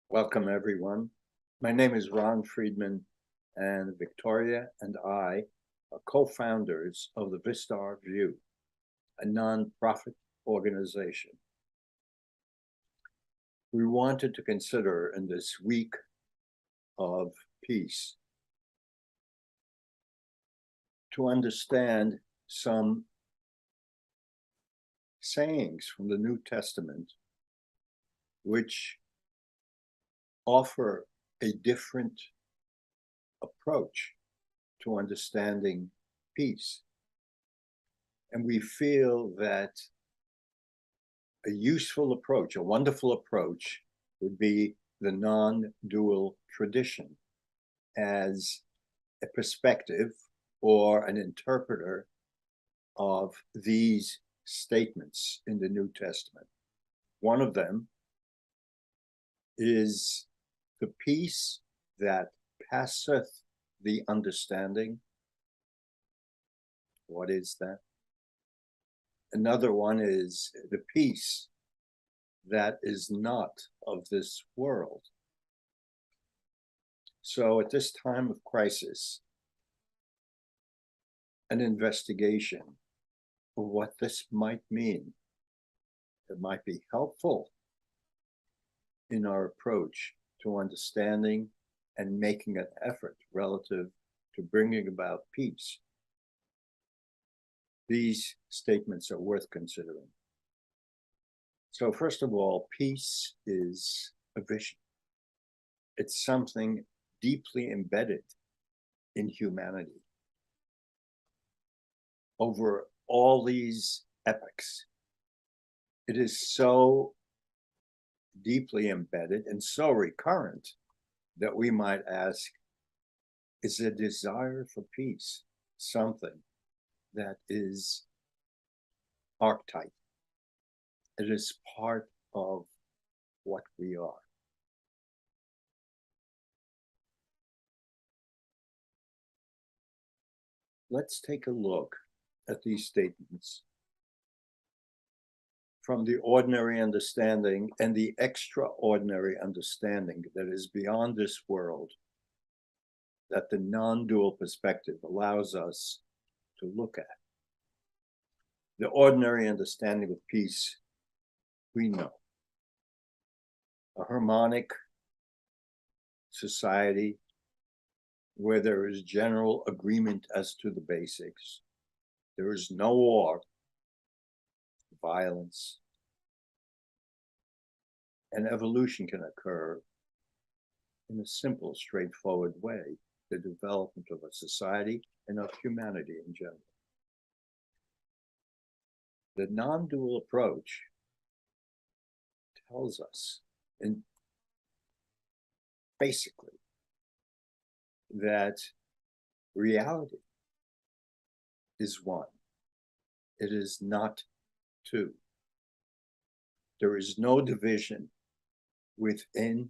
Welcome, everyone. My name is Ron Friedman, and Victoria and I are co-founders of the Vistar View, a nonprofit organization. We wanted to consider in this week of peace to understand some sayings from the New Testament which offer a different approach to understanding peace. And we feel that a useful approach, a wonderful approach, would be the non-dual tradition as a perspective or an interpreter of these statements in the New Testament. One of them is the peace that passeth the understanding. What is that? Another one is the peace that is not of this world. So at this time of crisis, an investigation of what this might mean, it might be helpful in our approach to understanding and making an effort relative to bringing about peace. These statements are worth considering. So first of all, peace is a vision. It's something deeply embedded in humanity. Over all these epochs, it is so deeply embedded and so recurrent that we might ask, is a desire for peace something that is archetype? It is part of what we are. Let's take a look at these statements from the ordinary understanding and the extraordinary understanding that is beyond this world, that the non-dual perspective allows us to look at. The ordinary understanding of peace, we know. A harmonic society where there is general agreement as to the basics. There is no war, violence, and evolution can occur in a simple, straightforward way, the development of a society and of humanity in general. The non-dual approach tells us, and basically, that reality is one. It is not two. There is no division within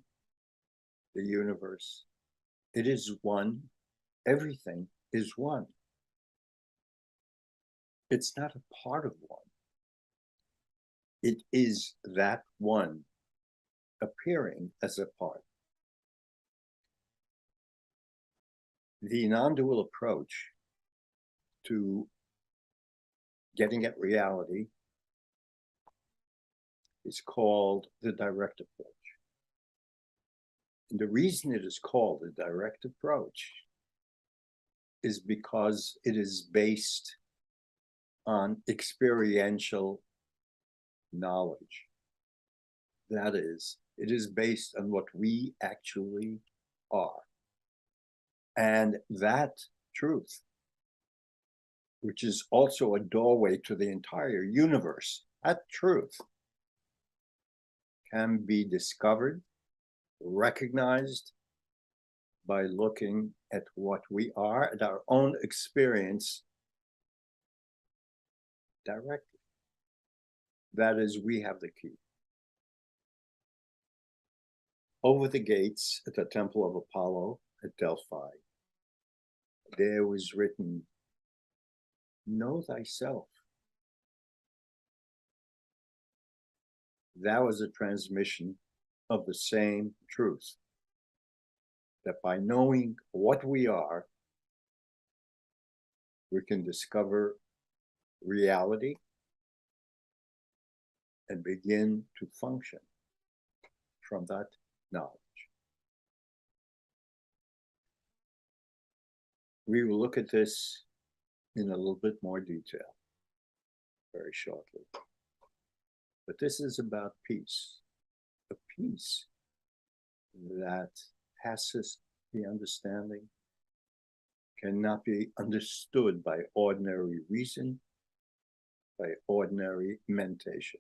the universe. It is one. Everything is one. It's not a part of one. It is that one appearing as a part. The non-dual approach to getting at reality is called the direct approach. And the reason it is called the direct approach is because it is based on experiential knowledge. That is, it is based on what we actually are. And that truth, which is also a doorway to the entire universe, that truth can be discovered, recognized by looking at what we are, at our own experience directly. That is, we have the key. Over the gates at the Temple of Apollo at Delphi, there was written, "Know thyself." That was a transmission of the same truth, that by knowing what we are, we can discover reality and begin to function from that knowledge. We will look at this in a little bit more detail very shortly. But this is about peace, a peace that passes the understanding, cannot be understood by ordinary reason, by ordinary mentation.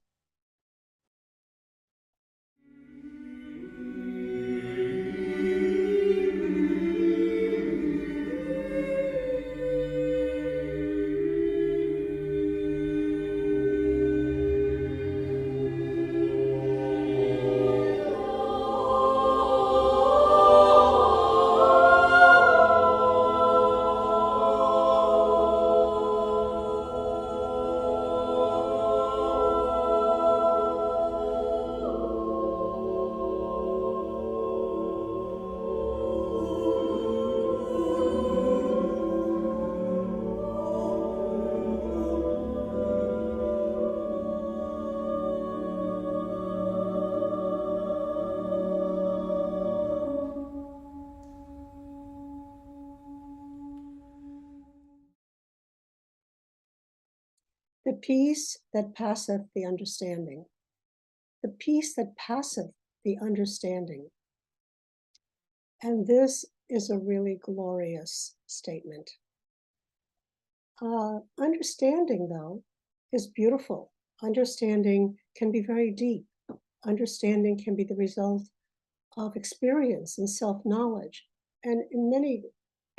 The peace that passeth the understanding. The peace that passeth the understanding. And this is a really glorious statement. Understanding, though, is beautiful. Understanding can be very deep. Understanding can be the result of experience and self-knowledge. And in many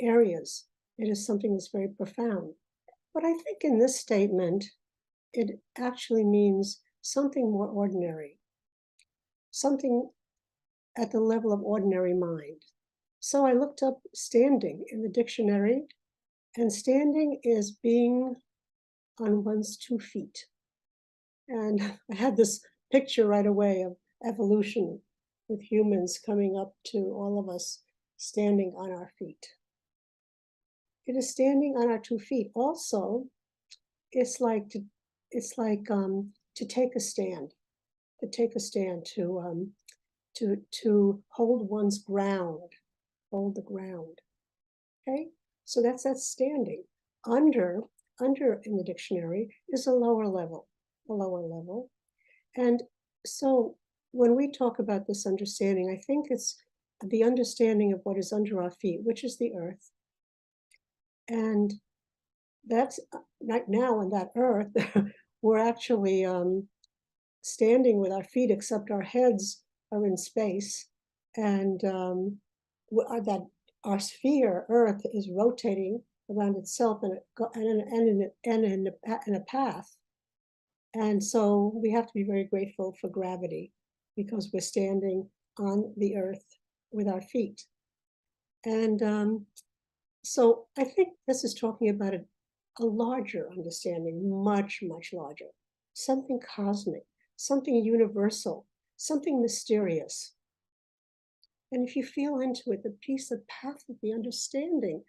areas, it is something that's very profound. But I think in this statement, it actually means something more ordinary, something at the level of ordinary mind. So I looked up standing in the dictionary, and standing is being on one's 2 feet. And I had this picture right away of evolution with humans coming up to all of us standing on our feet. It is standing on our 2 feet. Also, it's like to take a stand, to hold one's ground, hold the ground. Okay, so that's standing. Under in the dictionary is a lower level. And so when we talk about this understanding, I think it's the understanding of what is under our feet, which is the earth. And that's right now on that earth, we're actually standing with our feet, except our heads are in space. And that our sphere, Earth, is rotating around itself in a path. And so we have to be very grateful for gravity, because we're standing on the earth with our feet. And so I think this is talking about a larger understanding, much, much larger, something cosmic, something universal, something mysterious. And if you feel into it, the peace that passeth the understanding,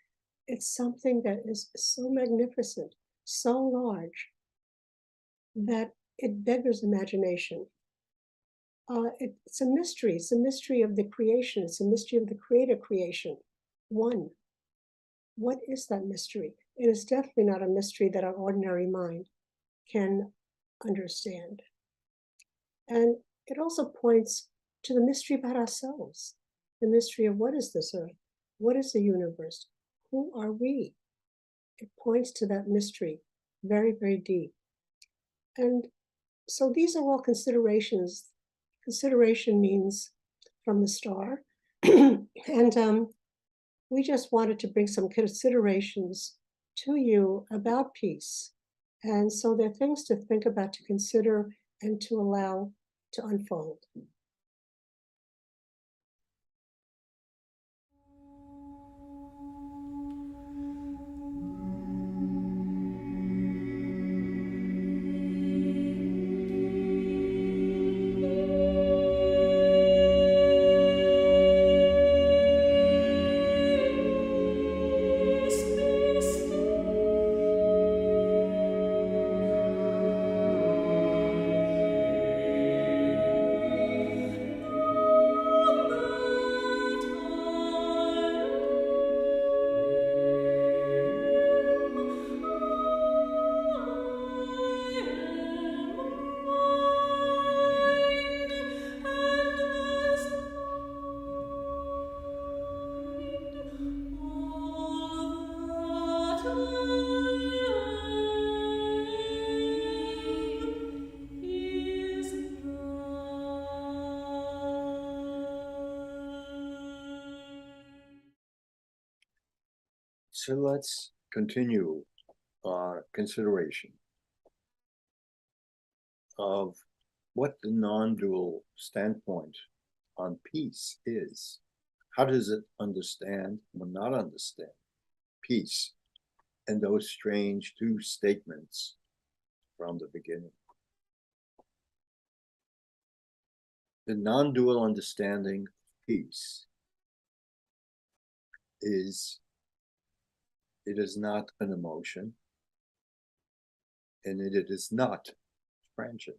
it's something that is so magnificent, so large, that it beggars imagination. It's a mystery. It's a mystery of the creation. It's a mystery of the creator creation. One. What is that mystery? It is definitely not a mystery that our ordinary mind can understand. And it also points to the mystery about ourselves, the mystery of what is this earth? What is the universe? Who are we? It points to that mystery very, very deep. And so these are all considerations. Consideration means from the star. And we just wanted to bring some considerations to you about peace. And so there are things to think about, to consider, and to allow to unfold. So let's continue our consideration of what the non-dual standpoint on peace is. How does it understand or not understand peace and those strange two statements from the beginning? The non-dual understanding of peace is, it is not an emotion, and it is not transient.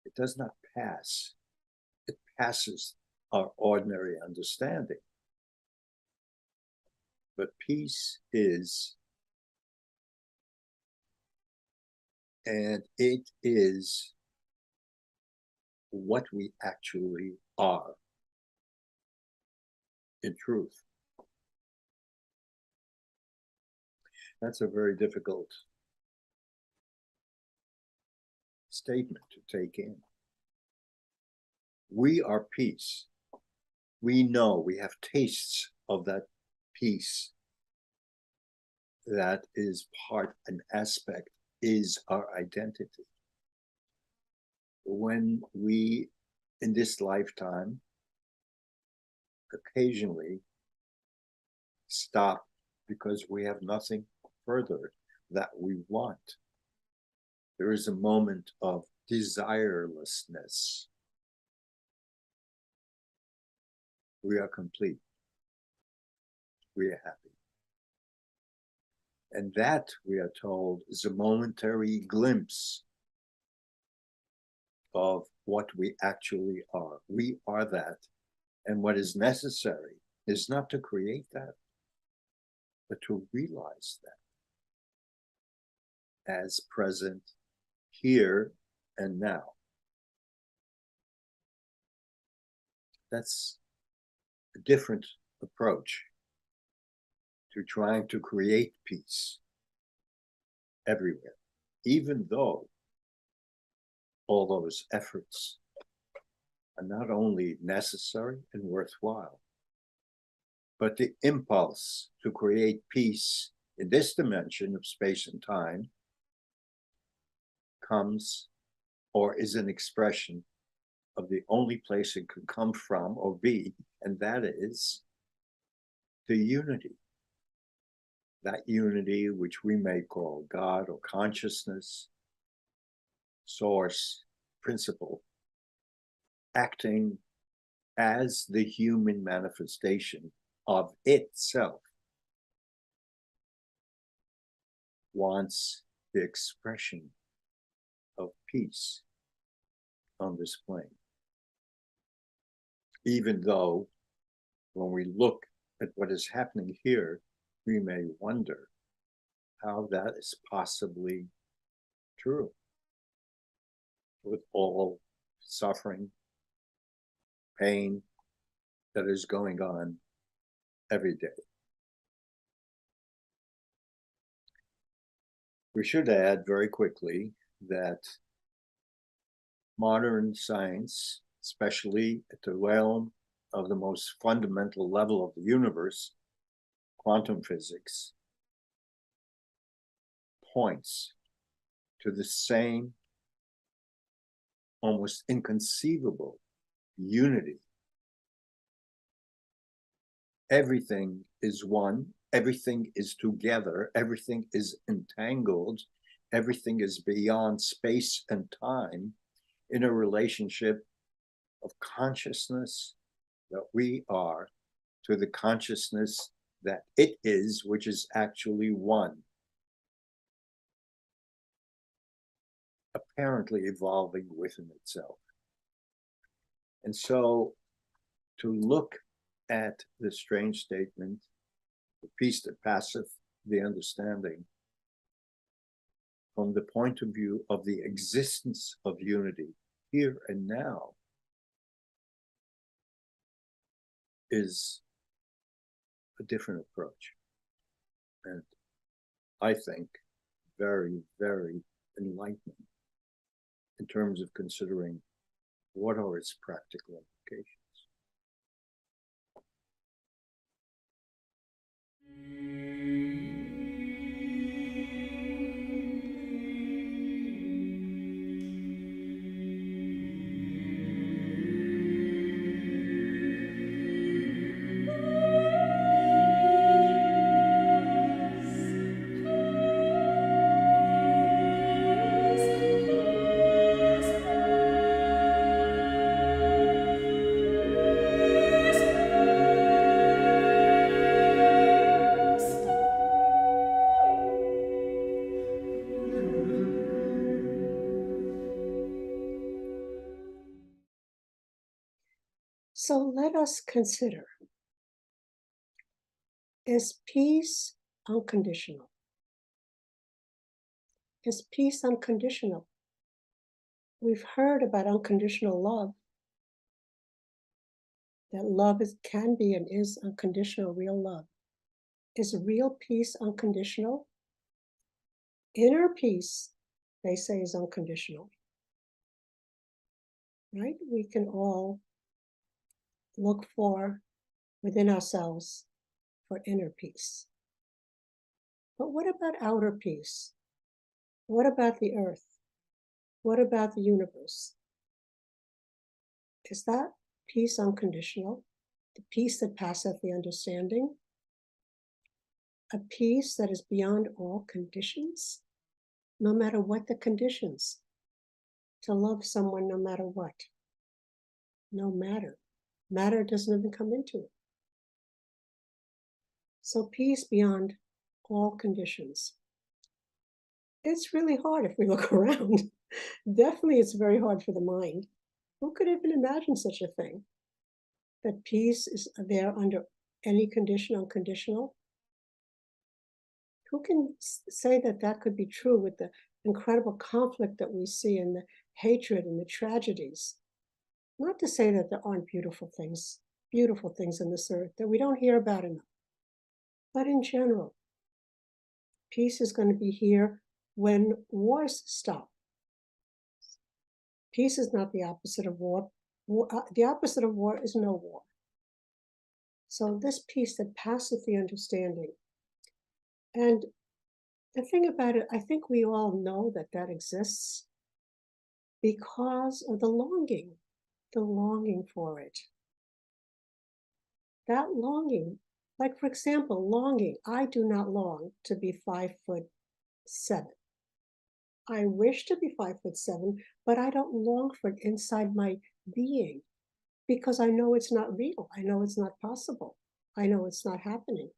It does not pass. It passes our ordinary understanding. But peace is, and it is what we actually are in truth. That's a very difficult statement to take in. We are peace. We know, we have tastes of that peace that is part, an aspect, is our identity. When we, in this lifetime, occasionally stop because we have nothing further that we want, there is a moment of desirelessness. We are complete. We are happy. And that, we are told, is a momentary glimpse of what we actually are. We are that. And what is necessary is not to create that, but to realize that as present here and now. That's a different approach to trying to create peace everywhere, even though all those efforts are not only necessary and worthwhile, but the impulse to create peace in this dimension of space and time comes, or is an expression of the only place it can come from or be, and that is the unity. That unity which we may call God or consciousness, source, principle, acting as the human manifestation of itself, wants the expression of peace on this plane. Even though when we look at what is happening here, we may wonder how that is possibly true with all suffering, pain that is going on every day. We should add very quickly that modern science, especially at the realm of the most fundamental level of the universe, quantum physics, points to the same almost inconceivable unity. Everything is one, everything is together, everything is entangled, everything is beyond space and time in a relationship of consciousness that we are to the consciousness that it is, which is actually one, apparently evolving within itself. And so to look at the strange statement, the peace that passeth the understanding, from the point of view of the existence of unity here and now, is a different approach. And I think very, very enlightening in terms of considering what are its practical implications. So let us consider, is peace unconditional? Is peace unconditional? We've heard about unconditional love, that love can be and is unconditional, real love. Is real peace unconditional? Inner peace, they say, is unconditional, right? We can all look for within ourselves for inner peace. But what about outer peace? What about the earth? What about the universe? Is that peace unconditional? The peace that passeth the understanding? A peace that is beyond all conditions, no matter what the conditions. To love someone no matter what. No matter. Matter doesn't even come into it. So peace beyond all conditions. It's really hard if we look around. Definitely it's very hard for the mind. Who could even imagine such a thing? That peace is there under any condition, unconditional? Who can say that that could be true with the incredible conflict that we see and the hatred and the tragedies? Not to say that there aren't beautiful things in this earth that we don't hear about enough. But in general, peace is going to be here when wars stop. Peace is not the opposite of war. The opposite of war is no war. So this peace that passeth the understanding. And the thing about it, I think we all know that that exists because of the longing for it. That longing, like for example, longing, I do not long to be 5'7". I wish to be 5'7", but I don't long for it inside my being because I know it's not real. I know it's not possible. I know it's not happening.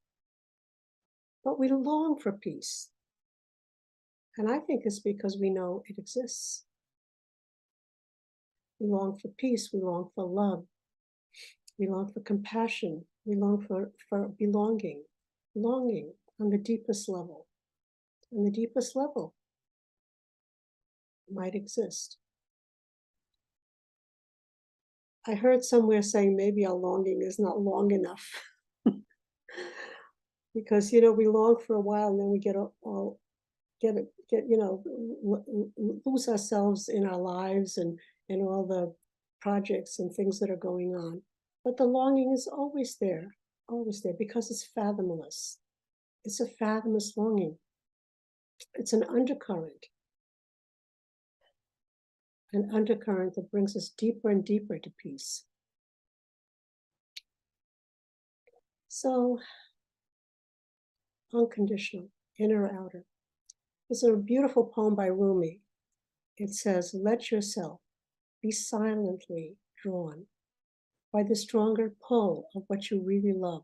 But we long for peace. And I think it's because we know it exists. We long for peace. We long for love. We long for compassion. We long for belonging. Longing on the deepest level. On the deepest level might exist. I heard somewhere saying maybe our longing is not long enough. Because, we long for a while and then we lose ourselves in our lives and all the projects and things that are going on. But the longing is always there because it's fathomless. It's a fathomless longing. It's an undercurrent that brings us deeper and deeper to peace. So, unconditional, inner, outer. There's a beautiful poem by Rumi. It says, let yourself be silently drawn by the stronger pull of what you really love.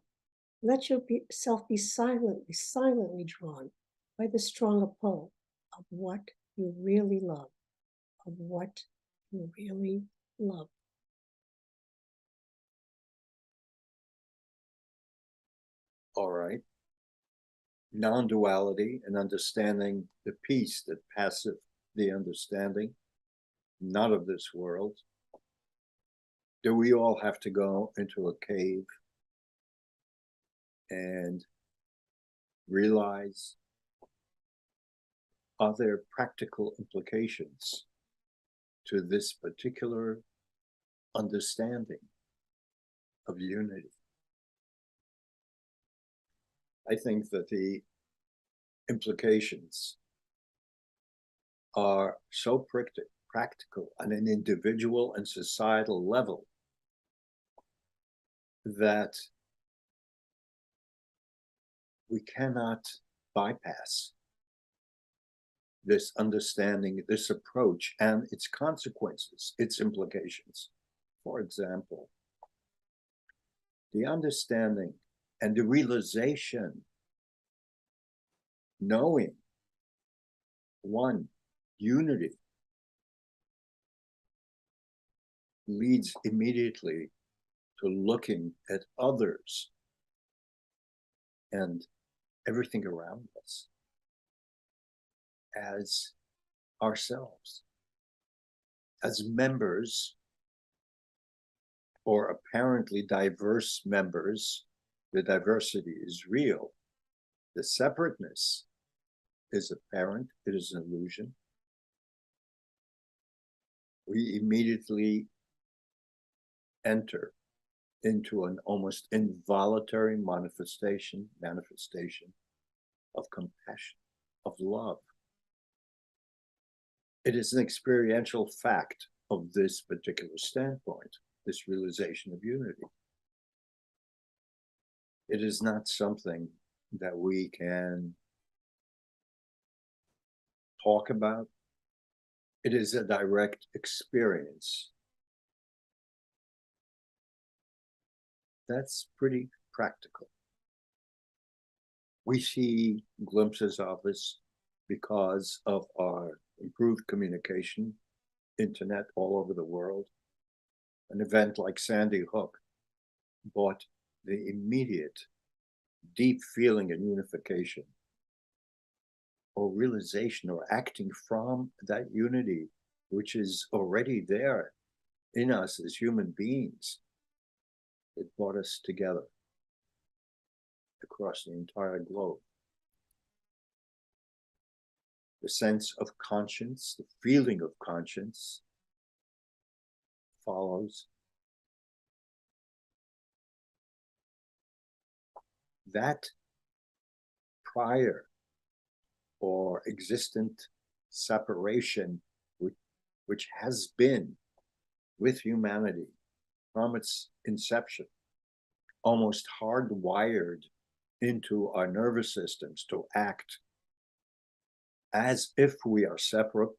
Let yourself be silently drawn by the stronger pull of what you really love, of what you really love. All right. Non-duality and understanding the peace that passeth the understanding, not of this world. Do we all have to go into a cave and realize, are there practical implications to this particular understanding of unity? I think that the implications are so practical on an individual and societal level that we cannot bypass this understanding, this approach, and its consequences, its implications. For example, the understanding and the realization, knowing one, unity, leads immediately to looking at others and everything around us as ourselves, as members, or apparently diverse members. The diversity is real. The separateness is apparent, it is an illusion. We immediately enter into an almost involuntary manifestation of compassion, of love. It is an experiential fact of this particular standpoint, this realization of unity. It is not something that we can talk about. It is a direct experience. That's pretty practical. We see glimpses of this because of our improved communication, internet all over the world. An event like Sandy Hook brought the immediate deep feeling and unification or realization or acting from that unity, which is already there in us as human beings. It brought us together across the entire globe. The sense of conscience, the feeling of conscience follows. That prior or existent separation, which has been with humanity from its inception, almost hardwired into our nervous systems to act as if we are separate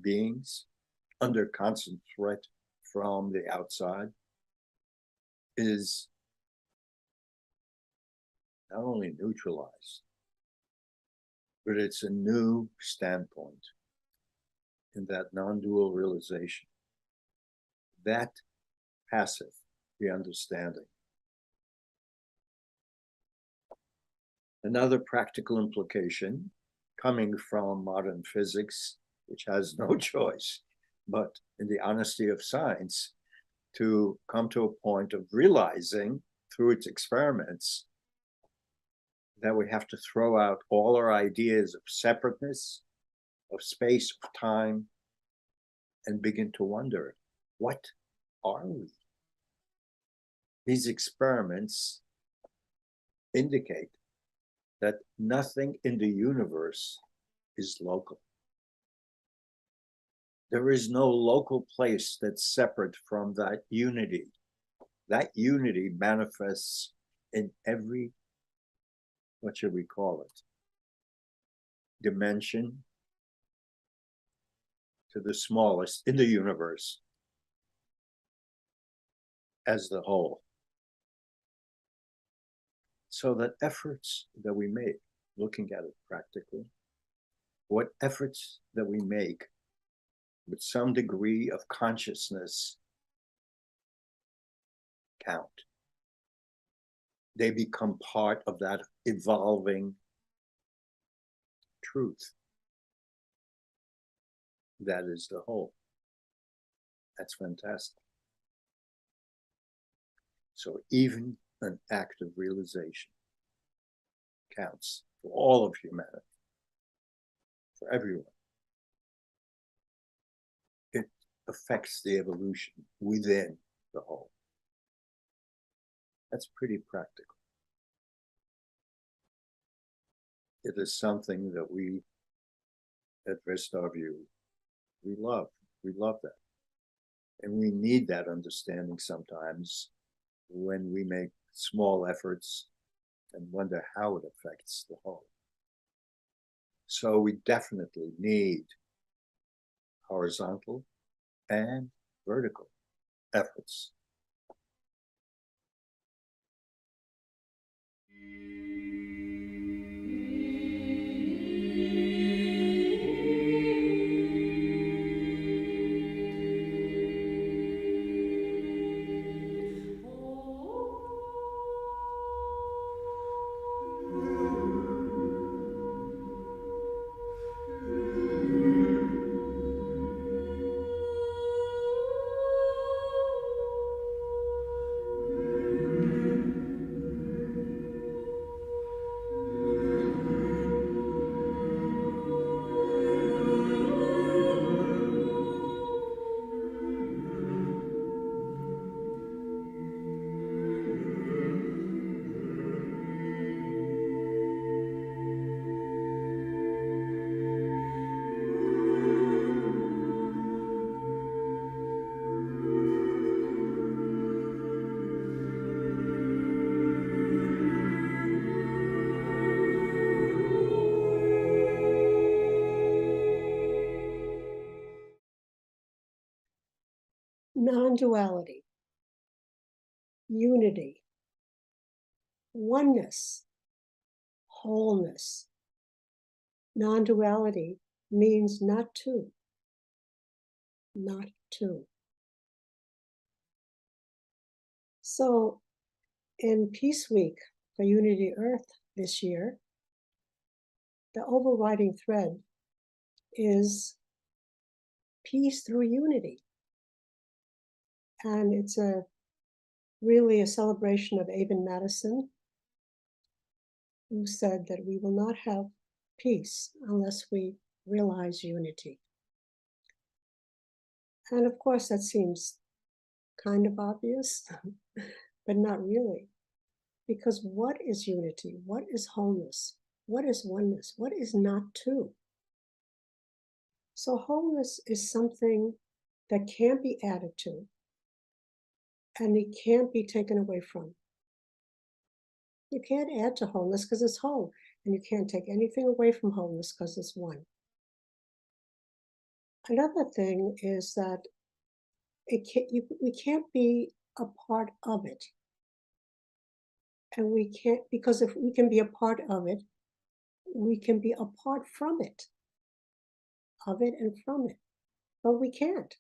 beings under constant threat from the outside, is not only neutralized, but it's a new standpoint in that non-dual realization. That passeth the understanding. Another practical implication coming from modern physics, which has no choice but in the honesty of science to come to a point of realizing through its experiments that we have to throw out all our ideas of separateness, of space, of time, and begin to wonder, what are we? These experiments indicate that nothing in the universe is local. There is no local place that's separate from that unity. That unity manifests in every, what should we call it, dimension to the smallest in the universe as the whole. So that efforts that we make, looking at it practically, what efforts that we make with some degree of consciousness count. They become part of that evolving truth. That is the whole. That's fantastic. So even an act of realization counts for all of humanity, for everyone. It affects the evolution within the whole. That's pretty practical. it is something that we at Vista View, we love. We love that. And we need that understanding sometimes when we make small efforts and wonder how it affects the whole. So we definitely need horizontal and vertical efforts. Non-duality, unity, oneness, wholeness. Non-duality means not two, not two. So in Peace Week for Unity Earth this year, the overriding thread is peace through unity. And it's really a celebration of Abin Madison, who said that we will not have peace unless we realize unity. And of course, that seems kind of obvious, but not really. Because what is unity? What is wholeness? What is oneness? What is not two? So wholeness is something that can't be added to, and it can't be taken away from. You can't add to wholeness because it's whole, and you can't take anything away from wholeness because it's one. Another thing is that we can't be a part of it. And we can't, because if we can be a part of it, we can be apart from it, of it and from it. But we can't,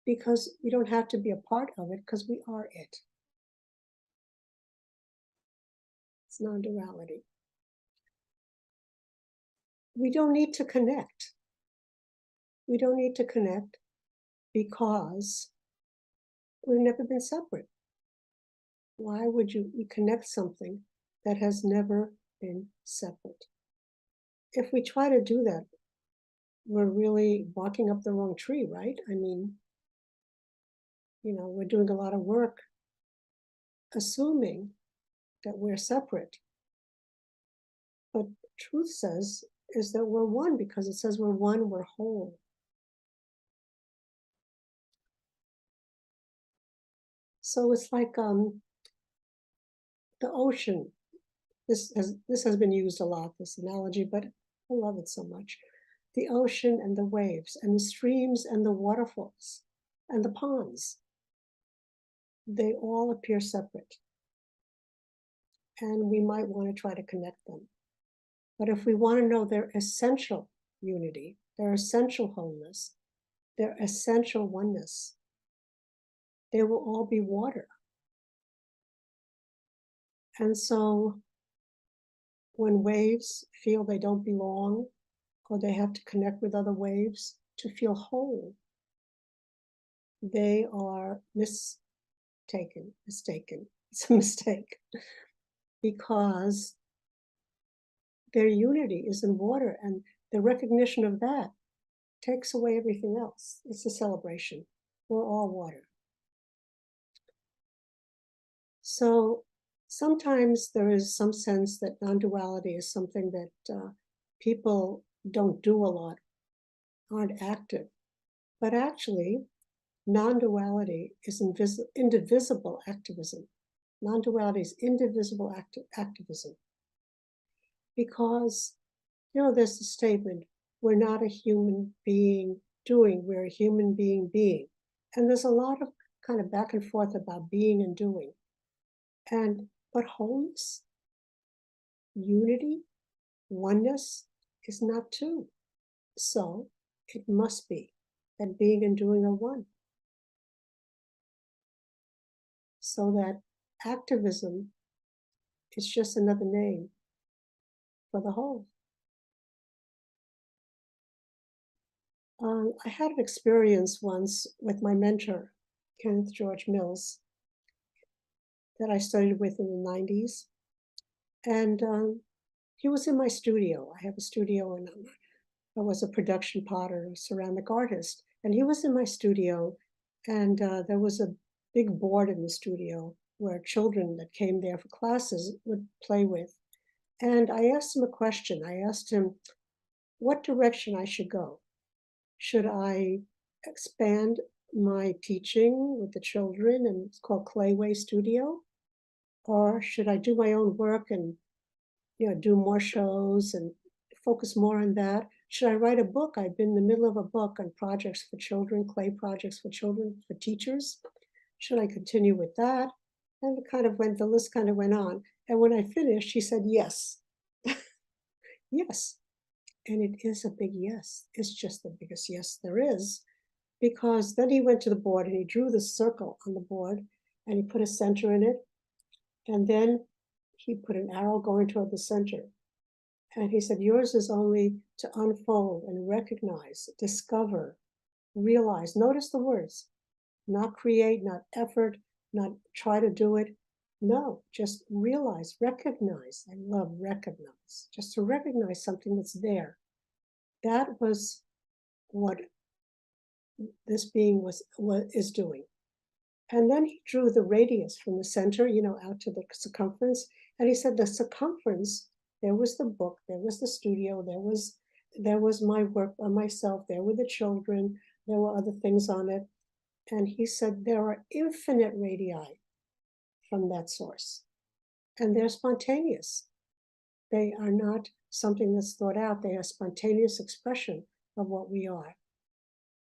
because we don't have to be a part of it because we are it. It's non-duality. We don't need to connect. We don't need to connect because we've never been separate. Why would you connect something that has never been separate? If we try to do that, we're really barking up the wrong tree, right? I mean, we're doing a lot of work assuming that we're separate. But truth says is that we're one, because it says we're one, we're whole. So it's like the ocean. This has been used a lot, this analogy, but I love it so much. The ocean and the waves and the streams and the waterfalls and the ponds, they all appear separate. And we might want to try to connect them. But if we want to know their essential unity, their essential wholeness, their essential oneness, they will all be water. And so when waves feel they don't belong, or they have to connect with other waves to feel whole, they are mistaken. It's a mistake, because their unity is in water, and the recognition of that takes away everything else. It's a celebration. We're all water. So sometimes there is some sense that non-duality is something that people don't do a lot, aren't active. But actually, non-duality is indivisible activism. Non-duality is indivisible activism. Because, there's a statement, we're not a human being doing, we're a human being being. And there's a lot of kind of back and forth about being and doing. But wholeness, unity, oneness is not two. So it must be that being and doing are one. So that activism is just another name for the whole. I had an experience once with my mentor, Kenneth George Mills, that I studied with in the 90s. And he was in my studio. I have a studio, and I was a production potter, ceramic artist. And he was in my studio, and there was a big board in the studio where children that came there for classes would play with. And I asked him a question. I asked him what direction I should go. Should I expand my teaching with the children, and it's called Clayway Studio? Or should I do my own work and do more shows and focus more on that? Should I write a book? I've been in the middle of a book on projects for children, clay projects for children, for teachers. Should I continue with that? And the list kind of went on. And when I finished, he said, yes. Yes. And it is a big yes. It's just the biggest yes there is. Because then he went to the board and he drew the circle on the board and he put a center in it. And then he put an arrow going toward the center. And he said, yours is only to unfold and recognize, discover, realize. Notice the words, not create, not effort, not try to do it. No, just realize, recognize. I love recognize, just to recognize something that's there. That was what this being is doing. And then he drew the radius from the center, out to the circumference. And he said the circumference, there was the book, there was the studio, there was my work by myself, there were the children, there were other things on it. And he said there are infinite radii from that source. And they're spontaneous. They are not something that's thought out. They are spontaneous expression of what we are.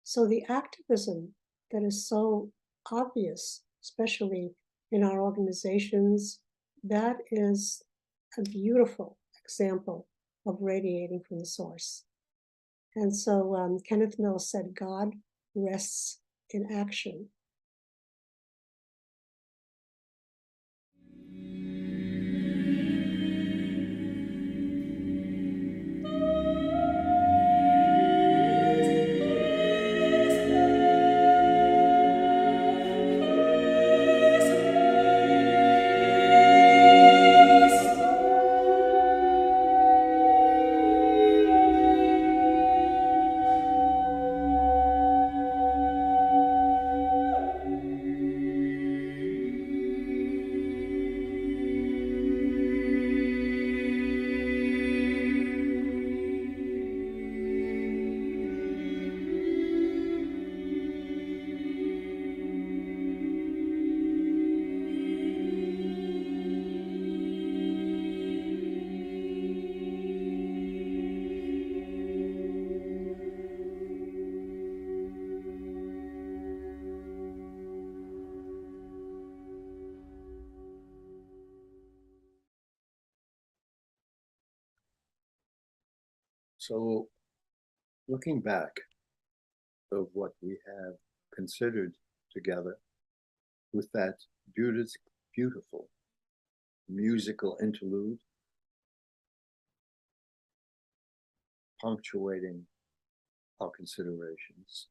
So the activism that is so obvious, especially in our organizations, that is a beautiful example of radiating from the source. And so Kenneth Mills said, God rests in action. So looking back of what we have considered together with that beautiful musical interlude punctuating our considerations,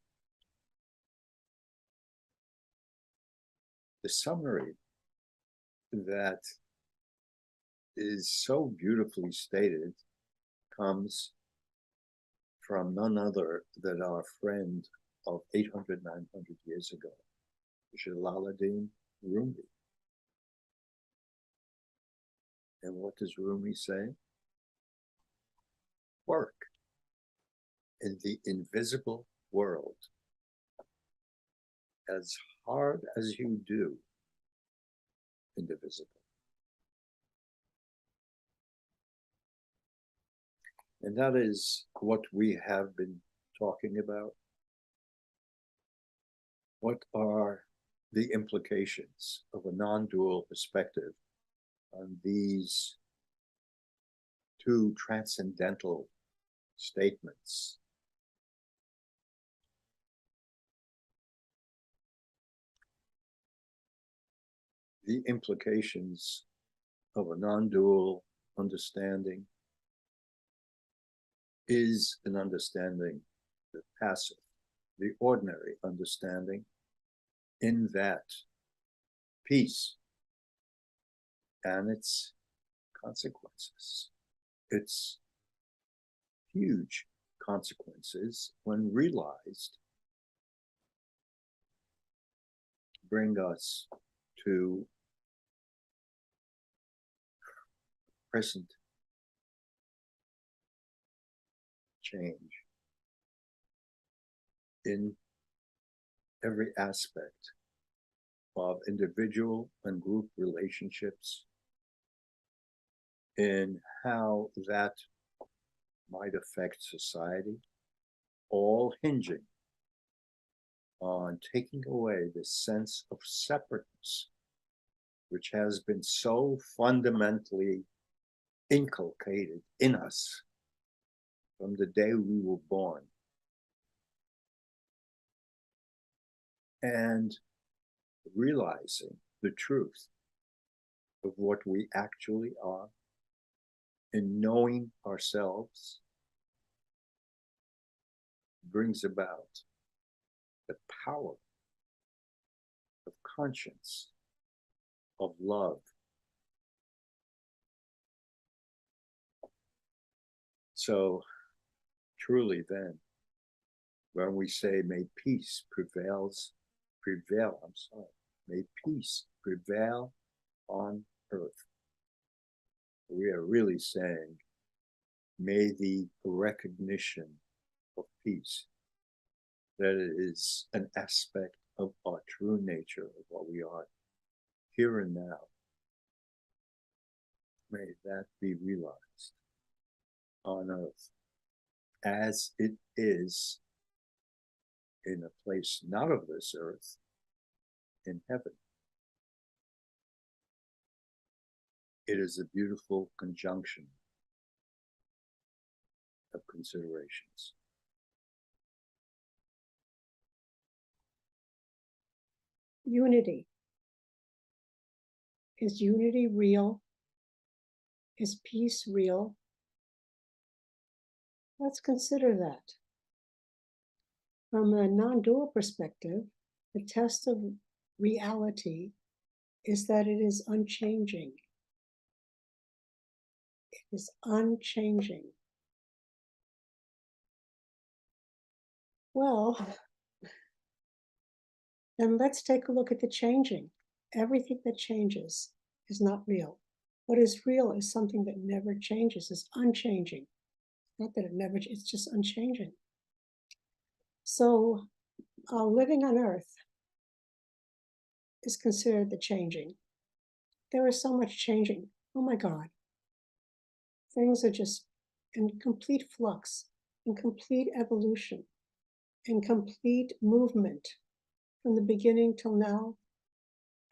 the summary that is so beautifully stated comes from none other than our friend of 800, 900 years ago, Jalaluddin Rumi. And what does Rumi say? Work in the invisible world as hard as you do in the visible. And that is what we have been talking about. What are the implications of a non-dual perspective on these two transcendental statements? The implications of a non-dual understanding is an understanding that passeth, the ordinary understanding, in that peace and its consequences, its huge consequences, when realized, bring us to present change in every aspect of individual and group relationships, in how that might affect society, all hinging on taking away this sense of separateness, which has been so fundamentally inculcated in us from the day we were born. And realizing the truth of what we actually are, in knowing ourselves, brings about the power of conscience, of love. So truly then, when we say may peace may peace prevail on earth, we are really saying, may the recognition of peace, that it is an aspect of our true nature, of what we are here and now, may that be realized on earth as it is in a place not of this earth, in heaven. It is a beautiful conjunction of considerations. Unity. Is unity real? Is peace real? Let's consider that. From a non-dual perspective, the test of reality is that it is unchanging. It is unchanging. Well, then let's take a look at the changing. Everything that changes is not real. What is real is something that never changes, is unchanging. Not that it never, it's just unchanging. So living on earth is considered the changing. There is so much changing. Oh my God. Things are just in complete flux, in complete evolution, in complete movement from the beginning till now.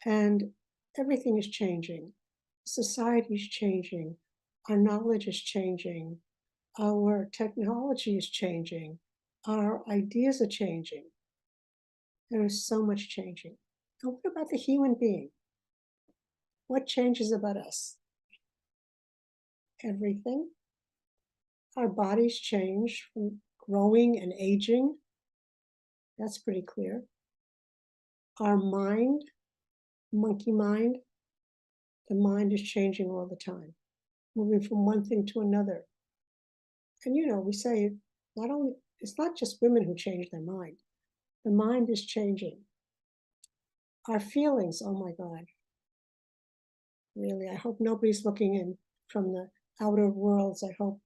And everything is changing. Society is changing. Our knowledge is changing. Our technology is changing. Our ideas are changing. There is so much changing. And what about the human being? What changes about us? Everything. Our bodies change from growing and aging. That's pretty clear. Our mind, monkey mind, the mind is changing all the time, moving from one thing to another. And we say it's not just women who change their mind. The mind is changing. Our feelings, oh my God. really. I hope nobody's looking in from the outer worlds. I hope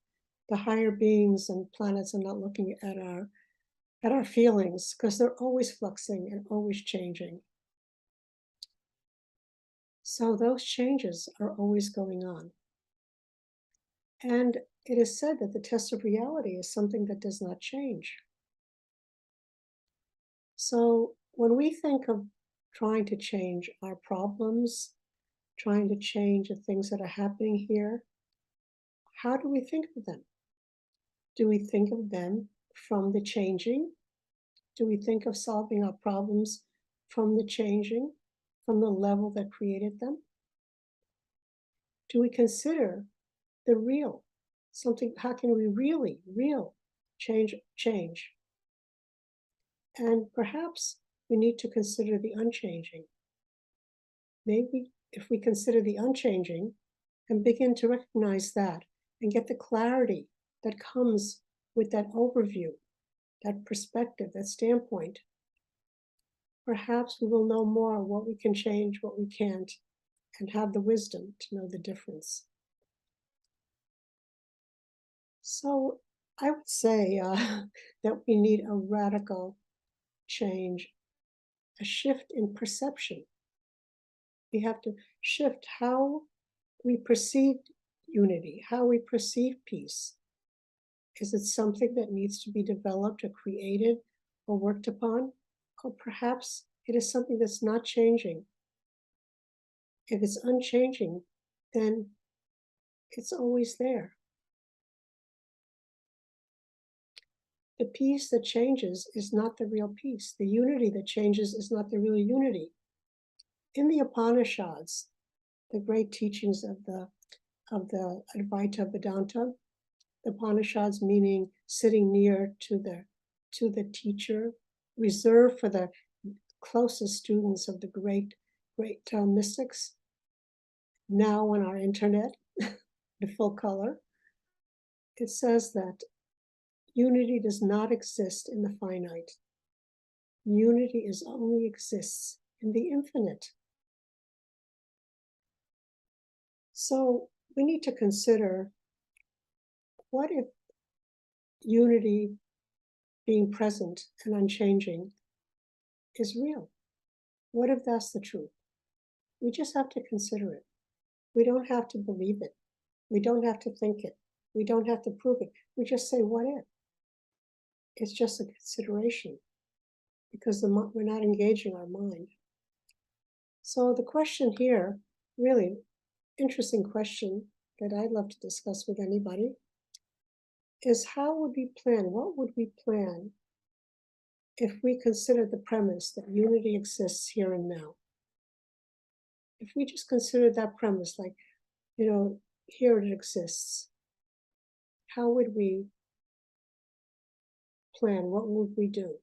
the higher beings and planets are not looking at our feelings, because they're always fluxing and always changing. So those changes are always going on. And it is said that the test of reality is something that does not change. So when we think of trying to change our problems, trying to change the things that are happening here, how do we think of them? Do we think of them from the changing? Do we think of solving our problems from the changing, from the level that created them? Do we consider the real? Something, how can we really, change? And perhaps we need to consider the unchanging. Maybe if we consider the unchanging and begin to recognize that and get the clarity that comes with that overview, that perspective, that standpoint, perhaps we will know more what we can change, what we can't, and have the wisdom to know the difference. So I would say that we need a radical change, a shift in perception. We have to shift how we perceive unity, how we perceive peace. Is it something that needs to be developed or created or worked upon? Or perhaps it is something that's not changing. If it's unchanging, then it's always there. The peace that changes is not the real peace. The unity that changes is not the real unity. In the Upanishads, the great teachings of the Advaita Vedanta, the Upanishads meaning sitting near to the teacher, reserved for the closest students of the great mystics. Now on our internet, the full color, it says that unity does not exist in the finite. Unity only exists in the infinite. So we need to consider, what if unity being present and unchanging is real? What if that's the truth? We just have to consider it. We don't have to believe it. We don't have to think it. We don't have to prove it. We just say, what if? It's just a consideration, because we're not engaging our mind. So the question here, really interesting question that I'd love to discuss with anybody, is how would we plan? What would we plan if we consider the premise that unity exists here and now? If we just consider that premise, like, here it exists, how would we plan? What would we do?